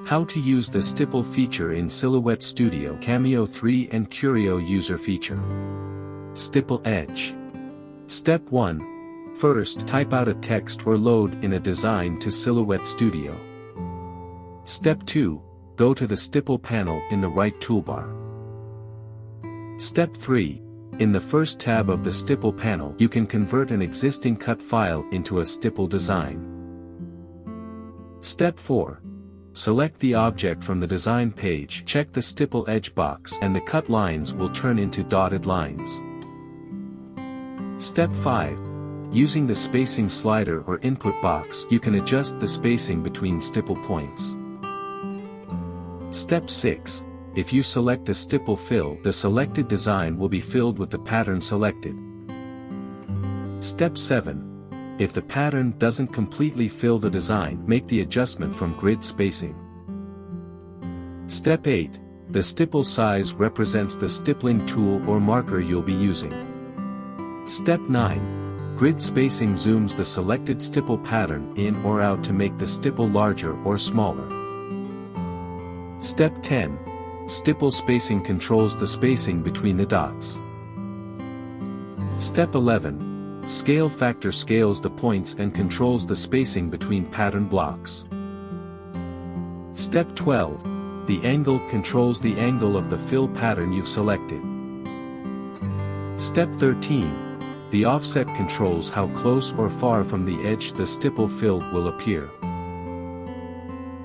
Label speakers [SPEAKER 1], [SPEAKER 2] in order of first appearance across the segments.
[SPEAKER 1] How to use the Stipple feature in Silhouette Studio Cameo 3 and Curio user feature. Stipple Edge. Step 1. First, type out a text or load in a design to Silhouette Studio. Step 2. Go to the Stipple panel in the right toolbar. Step 3. In the first tab of the Stipple panel, you can convert an existing cut file into a Stipple design. Step 4. Select the object from the design page, check the Stipple Edge box, and the cut lines will turn into dotted lines. Step 5. Using the spacing slider or input box, you can adjust the spacing between stipple points. Step 6. If you select a stipple fill, the selected design will be filled with the pattern selected. Step 7. If the pattern doesn't completely fill the design, make the adjustment from grid spacing. Step 8. The stipple size represents the stippling tool or marker you'll be using. Step 9. Grid spacing zooms the selected stipple pattern in or out to make the stipple larger or smaller. Step 10. Stipple spacing controls the spacing between the dots. Step 11. Scale factor scales the points and controls the spacing between pattern blocks. Step 12. The angle controls the angle of the fill pattern you've selected. Step 13. The offset controls how close or far from the edge the stipple fill will appear.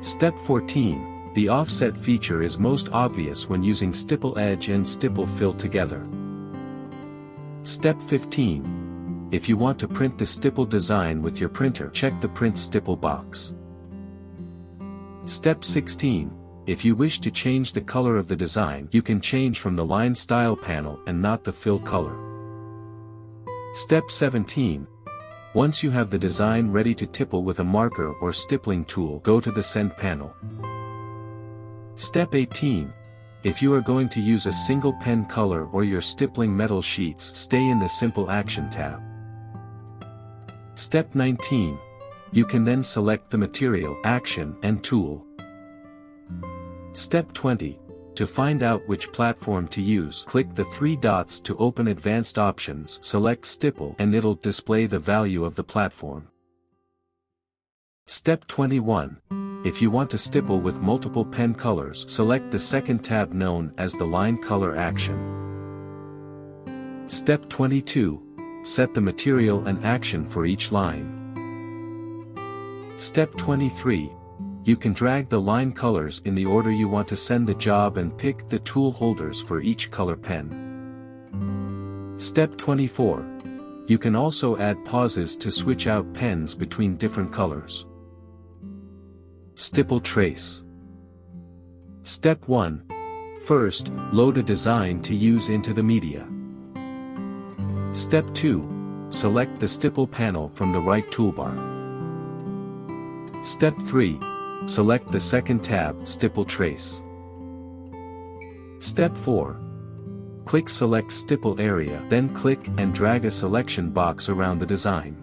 [SPEAKER 1] Step 14. The offset feature is most obvious when using Stipple Edge and Stipple Fill together. Step 15. If you want to print the stipple design with your printer, check the Print Stipple box. Step 16. If you wish to change the color of the design, you can change from the Line Style panel and not the fill color. Step 17. Once you have the design ready to tipple with a marker or stippling tool, go to the Send panel. Step 18. If you are going to use a single pen color or your stippling metal sheets, stay in the Simple Action tab. Step 19. You can then select the material, action, and tool. Step 20. To find out which platform to use, click the three dots to open Advanced Options, select Stipple, and it'll display the value of the platform. Step 21. If you want to stipple with multiple pen colors, select the second tab known as the Line Color Action. Step 22. Set the material and action for each line. Step 23. You can drag the line colors in the order you want to send the job and pick the tool holders for each color pen. Step 24. You can also add pauses to switch out pens between different colors. Stipple Trace. Step 1. First, load a design to use into the media. Step 2. Select the Stipple panel from the right toolbar. Step 3. Select the second tab, Stipple Trace. Step 4. Click Select Stipple Area, then click and drag a selection box around the design.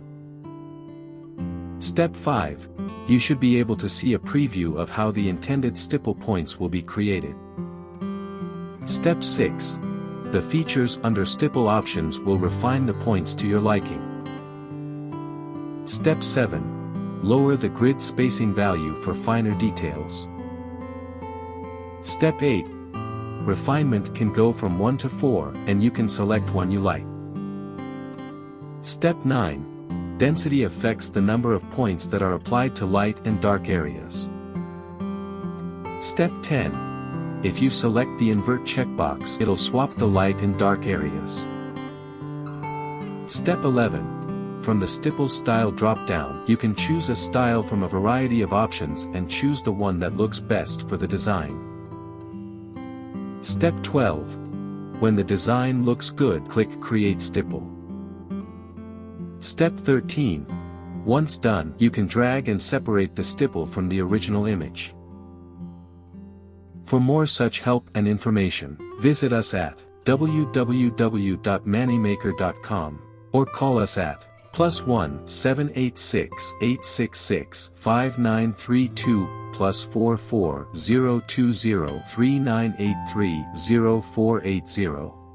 [SPEAKER 1] Step 5. You should be able to see a preview of how the intended stipple points will be created. Step 6. The features under Stipple Options will refine the points to your liking. Step 7. Lower the grid spacing value for finer details. Step 8. Refinement can go from 1 to 4, and you can select one you like. Step 9. Density affects the number of points that are applied to light and dark areas. Step 10. If you select the Invert checkbox, it'll swap the light and dark areas. Step 11. From the Stipple Style drop-down, you can choose a style from a variety of options and choose the one that looks best for the design. Step 12. When the design looks good, click Create Stipple. Step 13. Once done, you can drag and separate the stipple from the original image. For more such help and information, visit us at www.mannymaker.com or call us at +1 786 866 5932 +44 020 3983 0480